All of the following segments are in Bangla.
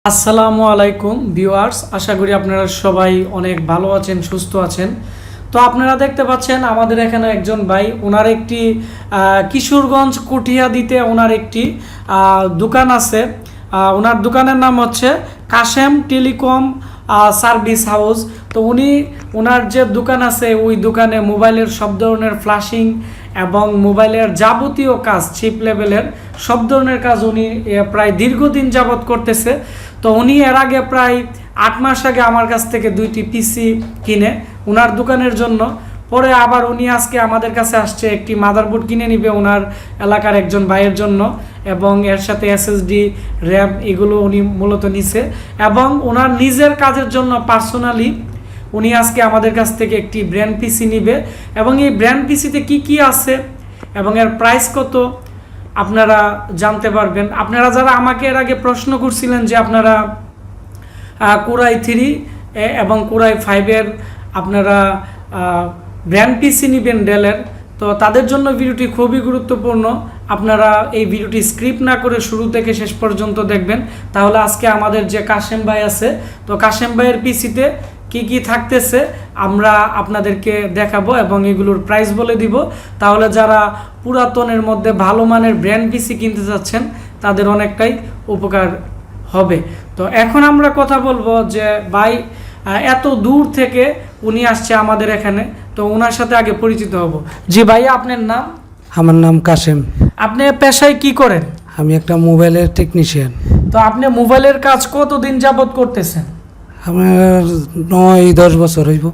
আসসালামু আলাইকুম ভিউয়ার্স, আশা করি আপনারা সবাই অনেক ভালো আছেন, সুস্থ আছেন। তো আপনারা দেখতে পাচ্ছেন আমাদের এখানে একজন ভাই, ওনার একটি কিশোরগঞ্জ কুঠিয়াদিতে ওনার একটি দোকান আছে। ওনার দোকানের নাম হচ্ছে কাশেম টেলিকম সার্ভিস হাউস। তো উনি ওনার যে দোকান আছে ওই দোকানে মোবাইলের সব ধরনের ফ্ল্যাশিং এবং মোবাইলের যাবতীয় কাজ, চিপ লেভেলের সব ধরনের কাজ উনি প্রায় দীর্ঘদিন যাবৎ করতেছে। তো উনি এর আগে প্রায় 8 মাস আগে আমার কাছ থেকে 2টি পিসি কিনে ওনার দোকানের জন্য, পরে আবার উনি আজকে আমাদের কাছে আসছে একটি মাদারবোর্ড কিনে নিবে ওনার এলাকার একজন ভাইয়ের জন্য, এবং এর সাথে এসএসডি, র্যাম এগুলো উনি মূলত নিছে, এবং ওনার নিজের কাজের জন্য পার্সোনালি উনি আজকে আমাদের কাছ থেকে একটি ব্র্যান্ড পিসি নিবে। এবং এই ব্র্যান্ড পিসিতে কি কি আছে এবং এর প্রাইস কত আপনারা জানতে পারবেন। আপনারা যারা আমাকে এর আগে প্রশ্ন করছিলেন যে আপনারা কোরাই 3 এবং কোরাই 5 আপনারা ব্র্যান্ড পিসি নেবেন ডেলের, তো তাদের জন্য ভিডিওটি খুবই গুরুত্বপূর্ণ। আপনারা এই ভিডিওটি স্ক্রিপ্ট না করে শুরু থেকে শেষ পর্যন্ত দেখবেন, তাহলে আজকে আমাদের যে কাশেম ভাই আছে, তো কাশেম ভাইয়ের পিসিতে কি কি থাকতেছে আমরা আপনাদেরকে দেখাবো এবং এগুলোর প্রাইস বলে দিব। তাহলে যারা পুরাতনের মধ্যে ভালো মানের ব্র্যান্ড পিসি কিনতে যাচ্ছেন তাদের অনেকটাই উপকার হবে। তো এখন আমরা কথা বলবো যে ভাই এত দূর থেকে উনি আসছে আমাদের এখানে, তো ওনার সাথে আগে পরিচিত হব। জি ভাই, আপনার নাম? আমার নাম কাশেম। আপনি পেশায় কি করেন? আমি একটা মোবাইলের টেকনিশিয়ান। তো আপনি মোবাইলের কাজ কতদিন যাবত করতেছেন? আমার 9-10 বছর হইব।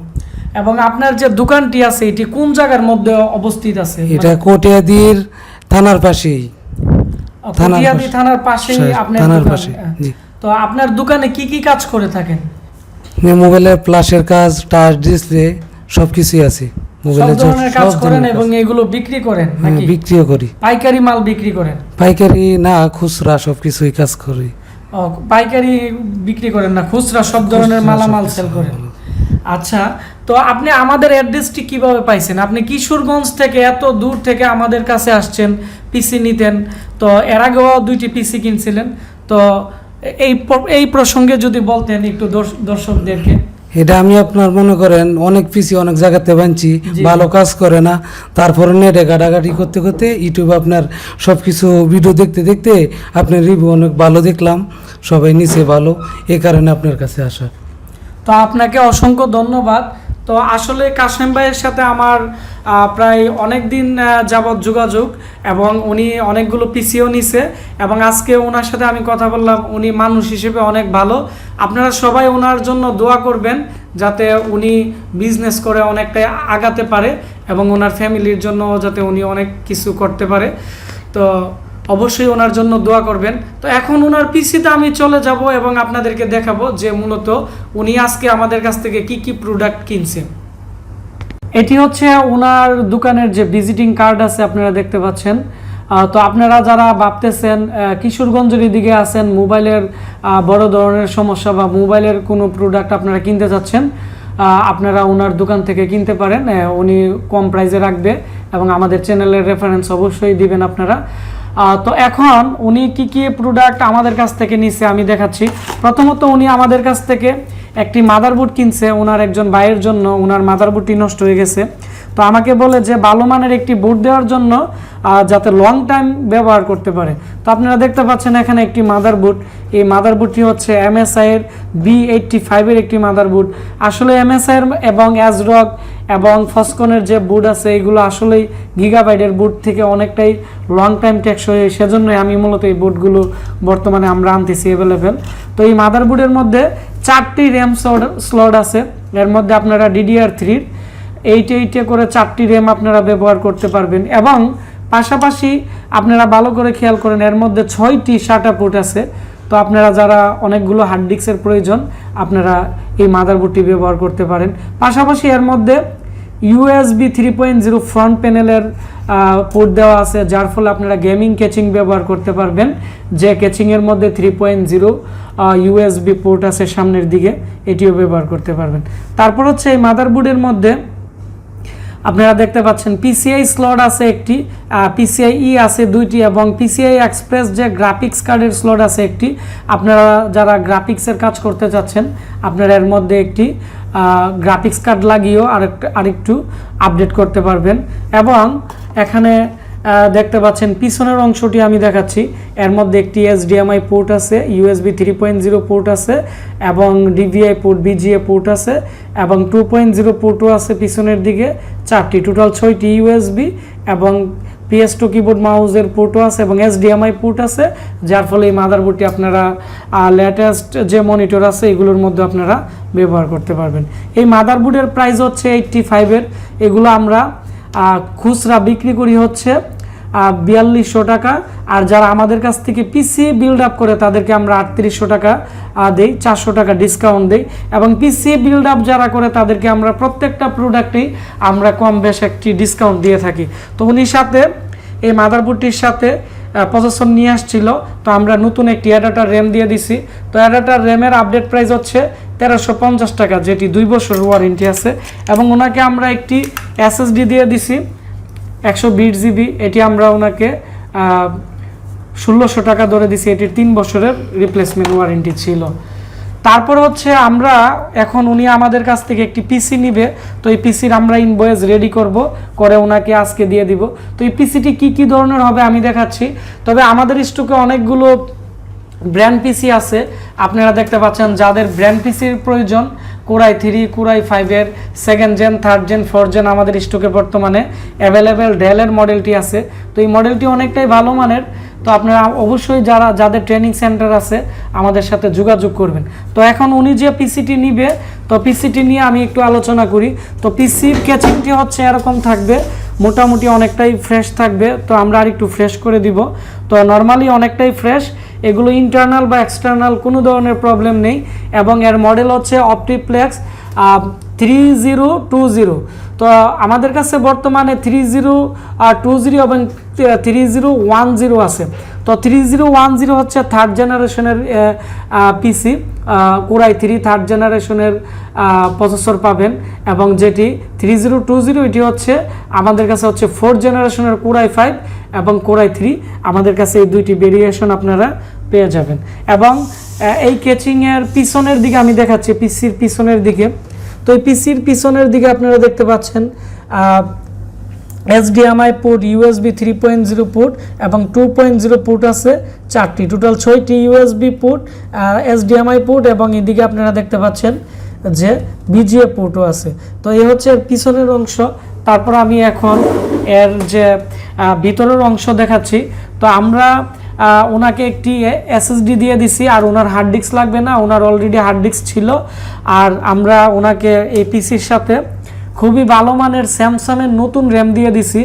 এবং আপনার যে দোকানটি আছে এটি কোন জায়গার মধ্যে অবস্থিত আছে? এটা কোটিয়াদির থানার পাশেই। কোটিয়াদি থানার পাশেই আপনার থানার দোকান। পাশে, জি। তো আপনার দোকানে কি কি কাজ করে থাকেন? মোবাইলের প্লাশের কাজ, টাচ ডিসপ্লে সবকিছুই আছে। সব ধরনের কাজ করেন এবং এগুলো বিক্রি করেন নাকি? বিক্রিও করি। পাইকারি মাল বিক্রি করেন? পাইকারি না, খুচরা সবকিছুই কাজ করি। পাইকারি বিক্রি করেন না, খুচরা সব ধরনের মালামাল সেল করেন। আচ্ছা, তো আপনি আমাদের অ্যাড্রেসটি কিভাবে পাইছেন? আপনি কিশোরগঞ্জ থেকে এত দূর থেকে আমাদের কাছে আসছেন পিসি নিতেন, তো এর আগেও 2টি পিসি কিনছিলেন, তো এই প্রসঙ্গে যদি বলতেন একটু দর্শকদেরকে। এটা আমি আপনার মনে করেন অনেক পিসি অনেক জায়গাতে বানছি, ভালো কাজ করে না, তারপরে নেটে ঘাটাঘাটি করতে করতে ইউটিউবে আপনার সব কিছু ভিডিও দেখতে দেখতে আপনার রিভিউ অনেক ভালো দেখলাম, সবাই নিচে ভালো, এই কারণে আপনার কাছে আসা। তো আপনাকে অসংখ্য ধন্যবাদ। তো আসলে কাশেম ভাইয়ের সাথে আমার প্রায় অনেক দিন যাবৎ যোগাযোগ, এবং উনি অনেকগুলো পিসিও নিছে, এবং আজকে ওনার সাথে আমি কথা বললাম। উনি মানুষ হিসেবে অনেক ভালো। আপনারা সবাই ওনার জন্য দোয়া করবেন যাতে উনি বিজনেস করে অনেকটাই আগাতে পারে এবং ওনার ফ্যামিলির জন্য যাতে উনি অনেক কিছু করতে পারে। তো অবশ্যই ওনার জন্য দোয়া করবেন। তো এখন ওনার পিসিতে আমি চলে যাব এবং আপনাদেরকে দেখাবো যে মূলত উনি আজকে আমাদের কাছ থেকে কি কি প্রোডাক্ট কিনছে। এটি হচ্ছে ওনার দোকানের যে ভিজিটিং কার্ড আছে, আপনারা দেখতে পাচ্ছেন। তো আপনারা যারা ভাবতেছেন কিশোরগঞ্জের দিকে আছেন, মোবাইলের বড় ধরনের সমস্যা বা মোবাইলের কোনো প্রোডাক্ট আপনারা কিনতে যাচ্ছেন, আপনারা ওনার দোকান থেকে কিনতে পারেন। উনি কম প্রাইসে রাখবে এবং আমাদের চ্যানেলের রেফারেন্স অবশ্যই দিবেন আপনারা। তো এখন উনি কি কি প্রোডাক্ট আমাদের কাছ থেকে নিচ্ছে আমি দেখাচ্ছি। প্রথমত উনি আমাদের কাছ থেকে একটি মাদারবোর্ড কিনছে ওনার একজন ভাইয়ের জন্য। ওনার মাদারবোর্ডটি নষ্ট হয়ে গেছে, তো আমাকে বলে যে ভালো মানের একটি বোর্ড দেওয়ার জন্য যাতে লং টাইম ব্যবহার করতে পারে। তো আপনারা দেখতে পাচ্ছেন এখানে একটি মাদারবোর্ড। এই মাদারবোর্ডটি হচ্ছে MSI এর B85 এর একটি মাদারবোর্ড। আসলে MSI এর এবং অ্যাজরক এবং ফসকনের যে বোর্ড আছে এগুলো আসলেই গিগাবাইটের বোর্ড থেকে অনেকটাই লং টাইম টেকসই, সেজন্যই আমি মূলত এই বোর্ডগুলো বর্তমানে আমরা আনতেছি অ্যাভেলেবেল। তো এই মাদারবোর্ডের মধ্যে 4টি র্যাম স্লট আছে। এর মধ্যে আপনারা DDR3 8 করে 4টি র্যাম আপনারা ব্যবহার করতে পারবেন, এবং পাশাপাশি আপনারা ভালো করে খেয়াল করেন এর মধ্যে 6টি SATA পোর্ট আছে। তো আপনারা যারা অনেকগুলো হার্ড ডিস্কের প্রয়োজন আপনারা এই মাদারবোর্ডটি ব্যবহার করতে পারেন। পাশাপাশি এর মধ্যে USB 3.0 ফ্রন্ট প্যানেলের পোর্ট দেওয়া আছে, যার ফলে আপনারা গেমিং ক্যাচিং ব্যবহার করতে পারবেন। যে ক্যাচিংয়ের মধ্যে 3.0 USB পোর্ট আছে সামনের দিকে, এটিও ব্যবহার করতে পারবেন। তারপর হচ্ছে এই মাদারবোর্ডের মধ্যে আপনারা দেখতে পাচ্ছেন পিসিআই স্লট আছে একটি, পিসিআই ই আছে দুইটি এবং পিসিআই এক্সপ্রেস যে গ্রাফিক্স কার্ডের স্লট আছে একটি। আপনারা যারা গ্রাফিক্সের কাজ করতে চাচ্ছেন আপনারা এর মধ্যে একটি গ্রাফিক্স কার্ড লাগিয়েও আরেকটু আপডেট করতে পারবেন। এবং এখানে দেখতে পাচ্ছেন পিছনের অংশটি আমি দেখাচ্ছি, এর মধ্যে একটি HDMI পোর্ট আছে, USB 3.0 পোর্ট আছে এবং DVI পোর্ট, BGA পোর্ট আছে এবং 2.0 পোর্টও আছে পিছনের দিকে, 4টি, টোটাল 6টি USB এবং PS2 কিবোর্ড মাউসের পোর্টও আছে এবং HDMI পোর্ট আছে, যার ফলে এই মাদারবোর্ডটি আপনারা লেটেস্ট যে মনিটর আছে এগুলোর মধ্যে আপনারা ব্যবহার করতে পারবেন। এই মাদারবোর্ডের প্রাইস হচ্ছে 85 এর, এগুলো আমরা খুচরা বিক্রি করি হচ্ছে 4200 টাকা, আর যারা আমাদের কাছ থেকে পিসি বিল্ড আপ করে তাদেরকে আমরা 3800 টাকা দেই, 400 টাকা ডিসকাউন্ট দেই। এবং পিসি বিল্ড আপ যারা করে তাদেরকে আমরা প্রত্যেকটা প্রোডাক্টেই আমরা কম বেশ একটি ডিসকাউন্ট দিয়ে থাকি। তো উনির সাথে এই মাদারবোর্ডটির সাথে প্রসেসর নিয়ে আসছিল, তো আমরা নতুন একটি অ্যাডাপ্টার র্যাম দিয়ে দিছি। তো অ্যাডাপ্টার র্যামের আপডেট প্রাইস হচ্ছে 1350 টাকা, যেটি 2 বছর ওয়ারেন্টি আছে। এবং ওনাকে আমরা একটি SSD দিয়ে দিছি 120 GB, এটি আমরা ওনাকে 1600 টাকা ধরে দিছি, এটির 3 বছরের রিপ্লেসমেন্ট ওয়ারেন্টি ছিল। তারপর হচ্ছে আমরা এখন উনি আমাদের কাছ থেকে একটি পিসি নিবে, তো এই পিসির আমরা ইনভয়েস রেডি করে ওনাকে আজকে দিয়ে দিব। তো এই পিসিটি কি ধরনের হবে আমি দেখাচ্ছি। তবে আমাদের স্টকে অনেকগুলো ব্র্যান্ড পিসি আছে, আপনারা দেখতে পাচ্ছেন যাদের ব্র্যান্ড পিসির প্রয়োজন, কোরাই 3, কোরাই 5 এর 2nd gen, 3rd gen, 4th gen আমাদের স্টকে বর্তমানে অ্যাভেলেবেল ডেলের মডেলটি আছে। তো এই মডেলটি অনেকটাই ভালো মানের, তো আপনারা অবশ্যই যাদের ট্রেনিং সেন্টার আছে আমাদের সাথে যোগাযোগ করবেন। তো এখন উনি যে পিসিটি নিবে, তো পিসিটি নিয়ে আমি একটু আলোচনা করি। তো পিসির কেচিংটি হচ্ছে এরকম থাকবে, মোটামুটি অনেকটাই ফ্রেশ থাকবে, তো আমরা আরেকটু ফ্রেশ করে দিব। তো নর্মালি অনেকটাই ফ্রেশ, এগুলো ইন্টারনাল বা এক্সটার্নাল কোনো ধরনের প্রবলেম নেই। এবং এর মডেল হচ্ছে অপটিপ্লেক্স 3020। তো আমাদের কাছে বর্তমানে 3020 এবং 3010 আছে। তো 3010 হচ্ছে 3rd জেনারেশনের পিসি, কোরাই 3 3rd জেনারেশনের প্রসেসর পাবেন। এবং যেটি 3020 এটি হচ্ছে আমাদের কাছে হচ্ছে 4th জেনারেশনের কোরাই 5 এবং কোরাই 3, আমাদের কাছে এই দুইটি ভেরিয়েশন আপনারা পেয়ে যাবেন। এবং এই কেচিংয়ের পিছনের দিকে আমি দেখাচ্ছি, পিসির পিছনের দিকে। তো এই পিসির পিছনের দিকে আপনারা দেখতে পাচ্ছেন HDMI পোর্ট, USB 3.0 পোর্ট এবং 2.0 পোর্ট আছে 4টি, টোটাল 6টি USB পোর্ট, HDMI পোর্ট এবং এদিকে আপনারা দেখতে পাচ্ছেন যে BGA পোর্টও আছে। তো এই হচ্ছে পিছনের অংশ। তারপর আমি এখন এর যে ভিতরের অংশ দেখাচ্ছি। তো আমরা ওনাকে একটি SSD দিয়ে দিছি, আর ওনার হার্ড ডিস্ক লাগবে না, ওনার অলরেডি হার্ড ডিস্ক ছিল। আর আমরা ওনাকে এই পিসির সাথে খুবই ভালো মানের স্যামসাংয়ের নতুন র্যাম দিয়ে দিছি,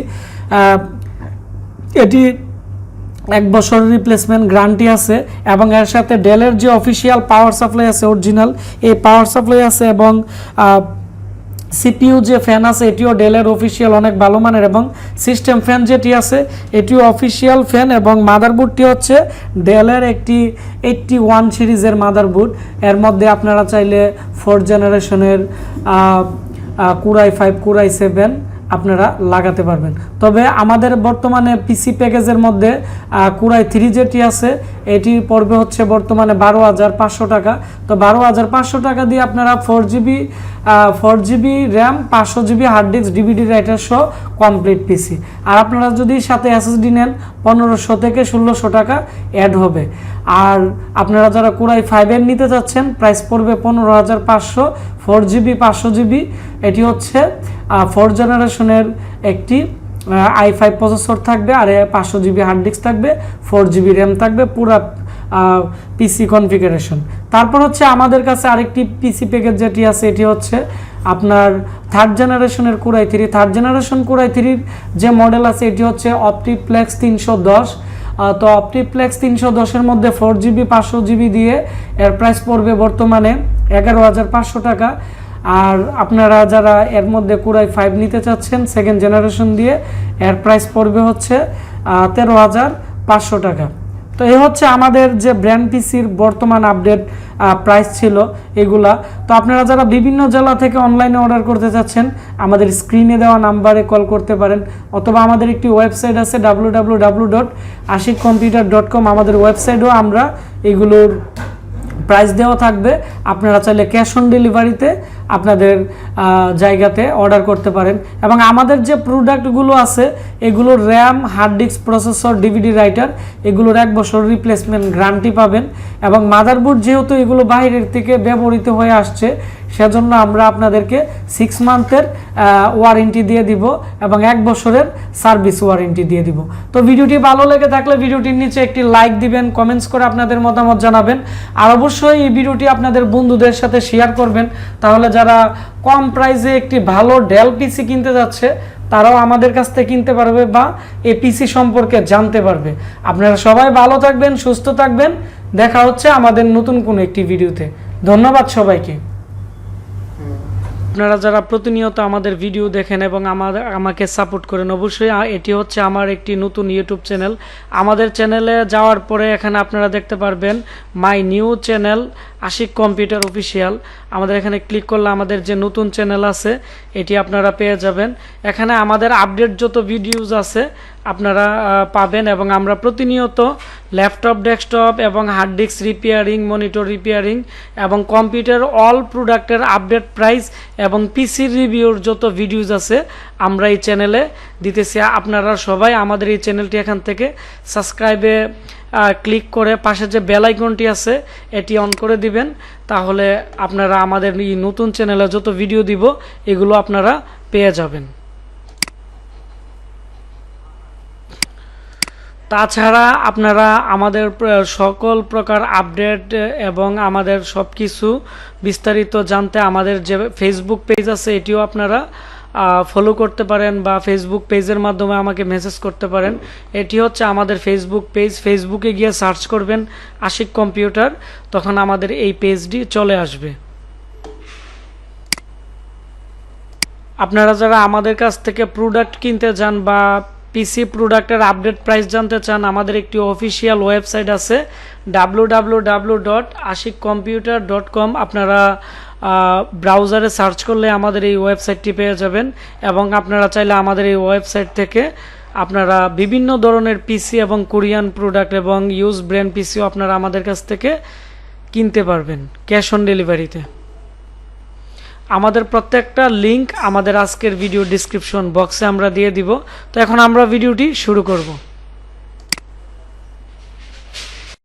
এটি 1 বছরের রিপ্লেসমেন্ট গ্যারান্টি আছে। এবং এর সাথে ডেলের যে অফিসিয়াল পাওয়ার সাপ্লাই আছে অরিজিনাল, এই পাওয়ার সাপ্লাই আছে। এবং CPU যে ফ্যান আছে এটিও ডেলের অফিসিয়াল, অনেক ভালো মানের। এবং সিস্টেম ফ্যান যেটি আছে এটিও অফিসিয়াল ফ্যান। এবং মাদারবোর্ডটি হচ্ছে ডেলের একটি 81 সিরিজের মাদারবোর্ড। এর মধ্যে আপনারা চাইলে 4th জেনারেশনের কোরাই 5, কোরাই 7 আপনারা লাগাতে পারবেন। তবে আমাদের বর্তমানে পিসি প্যাকেজের মধ্যে কোরাই 3 যেটি আছে এটি পড়বে হচ্ছে বর্তমানে 12,500 টাকা। তো 12,500 টাকা দিয়ে আপনারা 4GB RAM, 500GB hard disk, DVD writer সহ কমপ্লিট পিসি। আর আপনারা যদি সাথে SSD নেন 1500 থেকে 1600 টাকা অ্যাড হবে। আর আপনারা যারা কোরাই 5 এর নিতে চাচ্ছেন প্রাইস পড়বে 15,500, 4GB 500GB। এটি হচ্ছে 4th জেনারেশনের একটি i5 প্রসেসর থাকবে, আর 500GB হার্ড ডিস্ক থাকবে, 4GB র্যাম থাকবে, পুরো পিসি কনফিগারেশন। তারপর হচ্ছে আমাদের কাছে আরেকটি পিসি প্যাকেজ যেটি আছে এটি হচ্ছে আপনার 3rd জেনারেশনের কোরাই 3। 3rd জেনারেশন কোরাই 3 যে মডেল আছে এটি হচ্ছে অপটিপ্লেক্স 310। তো অপটিপ্লেক্স 310-এর মধ্যে 4GB 500GB দিয়ে এর প্রাইস পড়বে বর্তমানে 11,500 টাকা। আর আপনারা যারা এর মধ্যে কোরাই 5 নিতে চাচ্ছেন 2nd জেনারেশন দিয়ে, এর প্রাইস পড়বে হচ্ছে 13,500 টাকা। তো এই হচ্ছে আমাদের যে ব্র্যান্ড পিসির বর্তমান আপডেট প্রাইস ছিল এগুলা। তো আপনারা যারা বিভিন্ন জেলা থেকে অনলাইনে অর্ডার করতে চাচ্ছেন আমাদের স্ক্রিনে দেওয়া নাম্বারে কল করতে পারেন, অথবা আমাদের একটি ওয়েবসাইট আছে www.ashikcomputer.com, আমাদের ওয়েবসাইটেও আমরা এগুলোর প্রাইস দেওয়া থাকবে। আপনারা চাইলে ক্যাশ অন ডেলিভারিতে আপনাদের জায়গাতে অর্ডার করতে পারেন। এবং আমাদের যে প্রোডাক্টগুলো আছে এগুলোর RAM, hard disk, processor, DVD writer এগুলোর 1 বছর রিপ্লেসমেন্ট গ্যারান্টি পাবেন। এবং মাদারবোর্ড যেহেতু এগুলো বাইরের থেকে ব্যবহৃত হয়ে আসছে সেজন্য আমরা আপনাদেরকে 6 মান্থের ওয়ারেন্টি দিয়ে দিব এবং 1 বছরের সার্ভিস ওয়ারেন্টি দিয়ে দিব। তো ভিডিওটি ভালো লেগে থাকলে ভিডিওটির নিচে একটি লাইক দিবেন, কমেন্টস করে আপনাদের মতামত জানাবেন, আর অবশ্যই এই ভিডিওটি আপনাদের বন্ধুদের সাথে শেয়ার করবেন। তাহলে যারা কম প্রাইসে একটি ভালো ডেল পিসি কিনতে যাচ্ছে তারাও আমাদের কাছ থেকে কিনতে পারবে বা এই পিসি সম্পর্কে জানতে পারবে। আপনারা সবাই ভালো থাকবেন, সুস্থ থাকবেন। দেখা হচ্ছে আমাদের নতুন কোনো একটি ভিডিওতে। ধন্যবাদ সবাইকে। আপনারা যারা প্রতিনিয়ত আমাদের ভিডিও দেখেন এবং আমাকে সাপোর্ট করেন, অবশ্যই এটি হচ্ছে আমার একটি নতুন ইউটিউব চ্যানেল। আমাদের চ্যানেলে যাওয়ার পরে এখানে আপনারা দেখতে পারবেন my new channel Ashik computer official. আমাদের এখানে ক্লিক করলে আমাদের যে নতুন চ্যানেল আছে এটি আপনারা পেয়ে যাবেন। এখানে আমাদের আপডেট যত ভিডিওস আছে আপনারা পাবেন এবং আমরা প্রতিনিয়ত ল্যাপটপ, ডেস্কটপ এবং hard disk repairing, monitor repairing এবং কম্পিউটার অল প্রোডাক্টের আপডেট প্রাইস এবং পিসির রিভিউর যত ভিডিওস আছে আমরা এই চ্যানেলে দিতেছি। আপনারা সবাই আমাদের এই চ্যানেলটি এখান থেকে সাবস্ক্রাইবে ক্লিক করে পাশে যে বেল আইকনটি আছে এটি অন করে দিবেন, তাহলে আপনারা আমাদের এই নতুন চ্যানেলে যত ভিডিও দিব এগুলো আপনারা পেয়ে যাবেন। তাছাড়া আপনারা আমাদের সকল প্রকার আপডেট এবং আমাদের সব কিছু বিস্তারিত জানতে আমাদের যে ফেসবুক পেজ আছে এটিও আপনারা ফলো করতে পারেন বা ফেসবুক পেজের মাধ্যমে আমাকে মেসেজ করতে পারেন। এটি হচ্ছে আমাদের ফেসবুক পেজ। ফেসবুকে গিয়ে সার্চ করবেন আশিক কম্পিউটার, তখন আমাদের এই পেজটি চলে আসবে। আপনারা যারা আমাদের কাছ থেকে প্রোডাক্ট কিনতে যান বা পিসি প্রোডাক্টের আপডেট প্রাইস জানতে চান, আমাদের একটি অফিসিয়াল ওয়েবসাইট আছে www.ashikcomputer.com। আপনারা ব্রাউজারে সার্চ করলে আমাদের এই ওয়েবসাইটটি পেয়ে যাবেন এবং আপনারা চাইলে আমাদের এই ওয়েবসাইট থেকে আপনারা বিভিন্ন ধরনের পিসি এবং কোরিয়ান প্রোডাক্ট এবং ইউজ ব্র্যান্ড পিসিও আপনারা আমাদের কাছ থেকে কিনতে পারবেন ক্যাশ অন ডেলিভারিতে। আমাদের প্রত্যেকটা লিংক আমাদের আজকের ভিডিও ডেসক্রিপশন বক্সে আমরা দিয়ে দিব। তো এখন আমরা ভিডিওটি শুরু করব।